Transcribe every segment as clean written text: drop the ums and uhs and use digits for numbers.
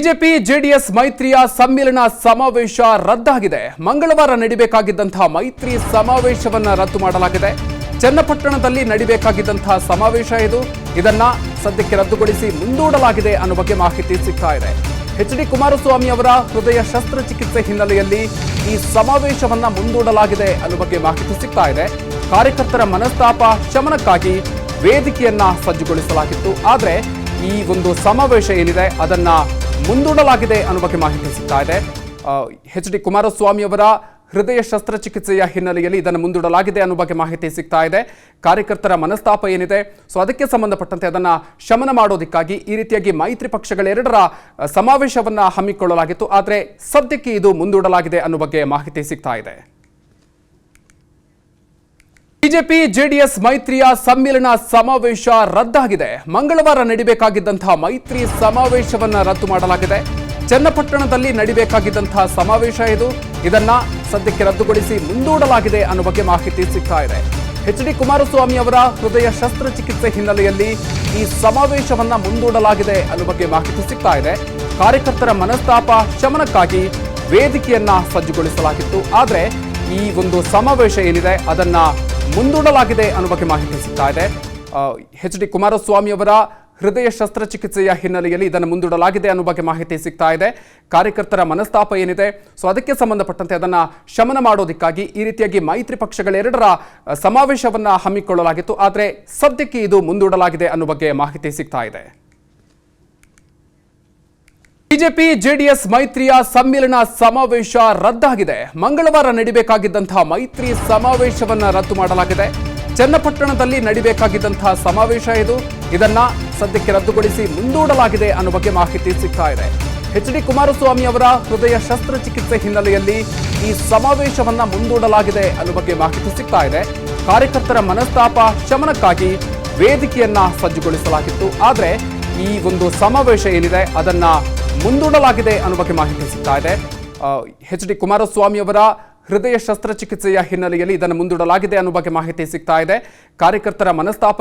BJP JDS ಮೈತ್ರಿಯ ಸಮ್ಮಿಲನ ಸಮಾವೇಶ ರದ್ದಾಗಿದೆ. ಮಂಗಳವಾರ ನಡೆಯಬೇಕಾಗಿದ್ದಂತಹ ಮೈತ್ರಿ ಸಮಾವೇಶವನ್ನ ರದ್ದು ಮಾಡಲಾಗಿದೆ. ಚನ್ನಪಟ್ಟಣದಲ್ಲಿ ನಡೆಯಬೇಕಾಗಿದ್ದಂತಹ ಸಮಾವೇಶ ಇದನ್ನ ಸದ್ಯಕ್ಕೆ ರದ್ದುಗೊಳಿಸಿ ಮುಂದೂಡಲಾಗಿದೆ ಅನ್ನೋ ಬಗ್ಗೆ ಮಾಹಿತಿ ಸಿಗ್ತಾ ಇದೆ. ಎಚ್.ಡಿ. ಕುಮಾರಸ್ವಾಮಿ ಅವರ ಹೃದಯ ಶಸ್ತ್ರಚಿಕಿತ್ಸೆ ಹಿನ್ನೆಲೆಯಲ್ಲಿ ಈ ಸಮಾವೇಶವನ್ನ ಮುಂದೂಡಲಾಗಿದೆ ಅನ್ನೋ ಬಗ್ಗೆ ಮಾಹಿತಿ ಸಿಗ್ತಾ ಇದೆ. ಕಾರ್ಯಕರ್ತರ ಮನಸ್ತಾಪ ಶಮನಕ್ಕಾಗಿ ವೇದಿಕೆಯನ್ನ ಸಜ್ಜುಗೊಳಿಸಲಾಗಿತ್ತು. ಆದರೆ ಈ ಒಂದು ಸಮಾವೇಶ ಅದನ್ನ ಮುಂದೂಡಲಾಗಿದೆ ಅನ್ನೋ ಬಗ್ಗೆ ಮಾಹಿತಿ ಸಿಗ್ತಾ ಇದೆ. ಎಚ್.ಡಿ. ಕುಮಾರಸ್ವಾಮಿ ಅವರ ಹೃದಯ ಶಸ್ತ್ರಚಿಕಿತ್ಸೆಯ ಹಿನ್ನೆಲೆಯಲ್ಲಿ ಇದನ್ನು ಮುಂದೂಡಲಾಗಿದೆ ಅನ್ನೋ ಬಗ್ಗೆ ಮಾಹಿತಿ ಸಿಗ್ತಾ ಇದೆ. ಕಾರ್ಯಕರ್ತರ ಮನಸ್ತಾಪ ಸೊ ಅದಕ್ಕೆ ಸಂಬಂಧಪಟ್ಟಂತೆ ಅದನ್ನ ಶಮನ ಮಾಡೋದಕ್ಕಾಗಿ ಈ ರೀತಿಯಾಗಿ ಮೈತ್ರಿ ಪಕ್ಷಗಳೆರಡರ ಸಮಾವೇಶವನ್ನ ಹಮ್ಮಿಕೊಳ್ಳಲಾಗಿತ್ತು. ಆದರೆ ಸದ್ಯಕ್ಕೆ ಇದು ಮುಂದೂಡಲಾಗಿದೆ ಅನ್ನೋ ಬಗ್ಗೆ ಮಾಹಿತಿ ಸಿಗ್ತಾ ಇದೆ. ಬಿಜೆಪಿ ಜೆಡಿಎಸ್ ಮೈತ್ರಿಯ ಸಮ್ಮಿಲನ ಸಮಾವೇಶ ರದ್ದಾಗಿದೆ. ಮಂಗಳವಾರ ನಡೆಯಬೇಕಾಗಿದ್ದಂತಹ ಮೈತ್ರಿ ಸಮಾವೇಶವನ್ನ ರದ್ದು ಮಾಡಲಾಗಿದೆ. ಚನ್ನಪಟ್ಟಣದಲ್ಲಿ ನಡೆಯಬೇಕಾಗಿದ್ದಂತಹ ಸಮಾವೇಶ ಇದನ್ನ ಸದ್ಯಕ್ಕೆ ರದ್ದುಗೊಳಿಸಿ ಮುಂದೂಡಲಾಗಿದೆ ಅನ್ನೋ ಬಗ್ಗೆ ಮಾಹಿತಿ ಸಿಗ್ತಾ ಇದೆ. ಎಚ್.ಡಿ. ಕುಮಾರಸ್ವಾಮಿ ಅವರ ಹೃದಯ ಶಸ್ತ್ರಚಿಕಿತ್ಸೆ ಹಿನ್ನೆಲೆಯಲ್ಲಿ ಈ ಸಮಾವೇಶವನ್ನ ಮುಂದೂಡಲಾಗಿದೆ ಅನ್ನೋ ಬಗ್ಗೆ ಮಾಹಿತಿ ಸಿಗ್ತಾ ಇದೆ. ಕಾರ್ಯಕರ್ತರ ಮನಸ್ತಾಪ ಶಮನಕ್ಕಾಗಿ ವೇದಿಕೆಯನ್ನ ಸಜ್ಜುಗೊಳಿಸಲಾಗಿತ್ತು. ಆದರೆ ಈ ಒಂದು ಸಮಾವೇಶ ಅದನ್ನ ಮುಂದೂಡಲಾಗಿದೆ ಅನ್ನೋ ಬಗ್ಗೆ ಮಾಹಿತಿ ಸಿಗ್ತಾ ಇದೆ. ಎಚ್.ಡಿ. ಕುಮಾರಸ್ವಾಮಿ ಅವರ ಹೃದಯ ಶಸ್ತ್ರಚಿಕಿತ್ಸೆಯ ಹಿನ್ನೆಲೆಯಲ್ಲಿ ಇದನ್ನು ಮುಂದೂಡಲಾಗಿದೆ ಅನ್ನೋ ಬಗ್ಗೆ ಮಾಹಿತಿ ಸಿಗ್ತಾ ಇದೆ. ಕಾರ್ಯಕರ್ತರ ಮನಸ್ತಾಪ ಸೊ ಅದಕ್ಕೆ ಸಂಬಂಧಪಟ್ಟಂತೆ ಅದನ್ನ ಶಮನ ಮಾಡೋದಕ್ಕಾಗಿ ಈ ರೀತಿಯಾಗಿ ಮೈತ್ರಿ ಪಕ್ಷಗಳೆರಡರ ಸಮಾವೇಶವನ್ನ ಹಮ್ಮಿಕೊಳ್ಳಲಾಗಿತ್ತು. ಆದರೆ ಸದ್ಯಕ್ಕೆ ಇದು ಮುಂದೂಡಲಾಗಿದೆ ಅನ್ನೋ ಬಗ್ಗೆ ಮಾಹಿತಿ ಸಿಗ್ತಾ ಇದೆ. ಬಿಜೆಪಿ ಜೆಡಿಎಸ್ ಮೈತ್ರಿಯ ಸಮ್ಮಿಲನ ಸಮಾವೇಶ ರದ್ದಾಗಿದೆ. ಮಂಗಳವಾರ ನಡೆಯಬೇಕಾಗಿದ್ದಂತಹ ಮೈತ್ರಿ ಸಮಾವೇಶವನ್ನ ರದ್ದು ಮಾಡಲಾಗಿದೆ. ಚನ್ನಪಟ್ಟಣದಲ್ಲಿ ನಡೆಯಬೇಕಾಗಿದ್ದಂತಹ ಸಮಾವೇಶ ಇದನ್ನ ಸದ್ಯಕ್ಕೆ ರದ್ದುಗೊಳಿಸಿ ಮುಂದೂಡಲಾಗಿದೆ ಅನ್ನೋ ಬಗ್ಗೆ ಮಾಹಿತಿ ಸಿಗ್ತಾ ಇದೆ. ಎಚ್.ಡಿ. ಕುಮಾರಸ್ವಾಮಿ ಅವರ ಹೃದಯ ಶಸ್ತ್ರಚಿಕಿತ್ಸೆ ಹಿನ್ನೆಲೆಯಲ್ಲಿ ಈ ಸಮಾವೇಶವನ್ನ ಮುಂದೂಡಲಾಗಿದೆ ಅನ್ನೋ ಬಗ್ಗೆ ಮಾಹಿತಿ ಸಿಗ್ತಾ ಇದೆ. ಕಾರ್ಯಕರ್ತರ ಮನಸ್ತಾಪ ಶಮನಕ್ಕಾಗಿ ವೇದಿಕೆಯನ್ನ ಸಜ್ಜುಗೊಳಿಸಲಾಗಿತ್ತು. ಆದರೆ ಈ ಒಂದು ಸಮಾವೇಶ ಅದನ್ನ ಮುಂದೂಡಲಾಗಿದೆ ಅನ್ನೋ ಬಗ್ಗೆ ಮಾಹಿತಿ ಸಿಗ್ತಾ ಇದೆ. ಎಚ್.ಡಿ. ಕುಮಾರಸ್ವಾಮಿ ಅವರ ಹೃದಯ ಶಸ್ತ್ರಚಿಕಿತ್ಸೆಯ ಹಿನ್ನೆಲೆಯಲ್ಲಿ ಇದನ್ನು ಮುಂದೂಡಲಾಗಿದೆ ಅನ್ನೋ ಬಗ್ಗೆ ಮಾಹಿತಿ ಸಿಗ್ತಾ ಇದೆ. ಕಾರ್ಯಕರ್ತರ ಮನಸ್ತಾಪ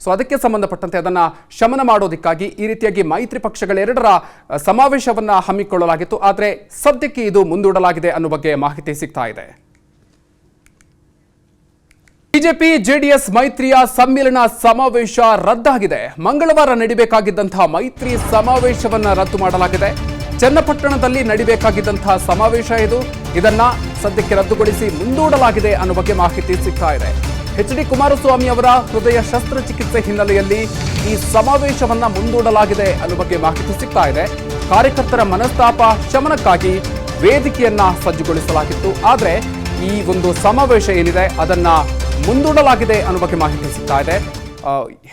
ಸೊ ಅದಕ್ಕೆ ಸಂಬಂಧಪಟ್ಟಂತೆ ಅದನ್ನ ಶಮನ ಮಾಡೋದಕ್ಕಾಗಿ ಈ ರೀತಿಯಾಗಿ ಮೈತ್ರಿ ಪಕ್ಷಗಳೆರಡರ ಸಮಾವೇಶವನ್ನ ಹಮ್ಮಿಕೊಳ್ಳಲಾಗಿತ್ತು. ಆದರೆ ಸದ್ಯಕ್ಕೆ ಇದು ಮುಂದೂಡಲಾಗಿದೆ ಅನ್ನೋ ಬಗ್ಗೆ ಮಾಹಿತಿ ಸಿಗ್ತಾ ಇದೆ. ಬಿಜೆಪಿ ಜೆಡಿಎಸ್ ಮೈತ್ರಿಯ ಸಮ್ಮಿಲನ ಸಮಾವೇಶ ರದ್ದಾಗಿದೆ. ಮಂಗಳವಾರ ನಡೆಯಬೇಕಾಗಿದ್ದಂತಹ ಮೈತ್ರಿ ಸಮಾವೇಶವನ್ನ ರದ್ದು ಮಾಡಲಾಗಿದೆ. ಚನ್ನಪಟ್ಟಣದಲ್ಲಿ ನಡೆಯಬೇಕಾಗಿದ್ದಂತಹ ಸಮಾವೇಶ ಇದನ್ನ ಸದ್ಯಕ್ಕೆ ರದ್ದುಗೊಳಿಸಿ ಮುಂದೂಡಲಾಗಿದೆ ಅನ್ನೋ ಬಗ್ಗೆ ಮಾಹಿತಿ ಸಿಗ್ತಾ ಇದೆ. ಎಚ್.ಡಿ. ಕುಮಾರಸ್ವಾಮಿ ಅವರ ಹೃದಯ ಶಸ್ತ್ರಚಿಕಿತ್ಸೆ ಹಿನ್ನೆಲೆಯಲ್ಲಿ ಈ ಸಮಾವೇಶವನ್ನ ಮುಂದೂಡಲಾಗಿದೆ ಅನ್ನೋ ಬಗ್ಗೆ ಮಾಹಿತಿ ಸಿಗ್ತಾ ಇದೆ. ಕಾರ್ಯಕರ್ತರ ಮನಸ್ತಾಪ ಶಮನಕ್ಕಾಗಿ ವೇದಿಕೆಯನ್ನ ಸಜ್ಜುಗೊಳಿಸಲಾಗಿತ್ತು. ಆದರೆ ಈ ಒಂದು ಸಮಾವೇಶ ಅದನ್ನ ಮುಂದೂಡಲಾಗಿದೆ ಅನ್ನೋ ಬಗ್ಗೆ ಮಾಹಿತಿ ಸಿಗ್ತಾ ಇದೆ.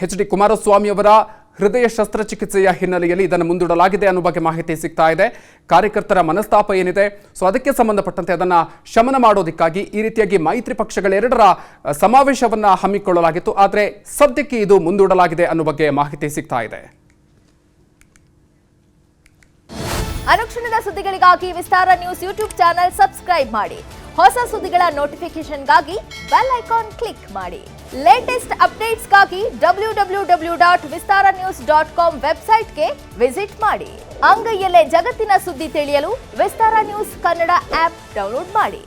ಎಚ್.ಡಿ. ಕುಮಾರಸ್ವಾಮಿ ಅವರ ಹೃದಯ ಶಸ್ತ್ರಚಿಕಿತ್ಸೆಯ ಹಿನ್ನೆಲೆಯಲ್ಲಿ ಇದನ್ನು ಮುಂದೂಡಲಾಗಿದೆ ಅನ್ನೋ ಬಗ್ಗೆ ಮಾಹಿತಿ ಸಿಗ್ತಾ ಇದೆ. ಕಾರ್ಯಕರ್ತರ ಮನಸ್ತಾಪ ಸೊ ಅದಕ್ಕೆ ಸಂಬಂಧಪಟ್ಟಂತೆ ಅದನ್ನ ಶಮನ ಮಾಡೋದಕ್ಕಾಗಿ ಈ ರೀತಿಯಾಗಿ ಮೈತ್ರಿ ಪಕ್ಷಗಳೆರಡರ ಸಮಾವೇಶವನ್ನ ಹಮ್ಮಿಕೊಳ್ಳಲಾಗಿತ್ತು. ಆದರೆ ಸದ್ಯಕ್ಕೆ ಇದು ಮುಂದೂಡಲಾಗಿದೆ ಅನ್ನೋ ಬಗ್ಗೆ ಮಾಹಿತಿ ಸಿಗ್ತಾ ಇದೆ. ಅನುಕ್ಷಣದ ಸುದ್ದಿಗಳಿಗಾಗಿ ವಿಸ್ತಾರ ನ್ಯೂಸ್ ಯೂಟ್ಯೂಬ್ ಚಾನೆಲ್ ಸಬ್ಸ್ಕ್ರೈಬ್ ಮಾಡಿ. ಹೊಸ ಸುದ್ದಿಗಳ ನೋಟಿಫಿಕೇಶನ್ಗಾಗಿ ಬೆಲ್ ಐಕಾನ್ ಕ್ಲಿಕ್ ಮಾಡಿ. ಲೇಟೆಸ್ಟ್ ಅಪ್ಡೇಟ್ಸ್ಗಾಗಿ www.vistaranews.com ವೆಬ್ಸೈಟ್ಗೆ ವಿಸಿಟ್ ಮಾಡಿ. ಅಂಗೈಯಲ್ಲೇ ಜಗತ್ತಿನ ಸುದ್ದಿ ತಿಳಿಯಲು ವಿಸ್ತಾರ ನ್ಯೂಸ್ ಕನ್ನಡ ಆಪ್ ಡೌನ್ಲೋಡ್ ಮಾಡಿ.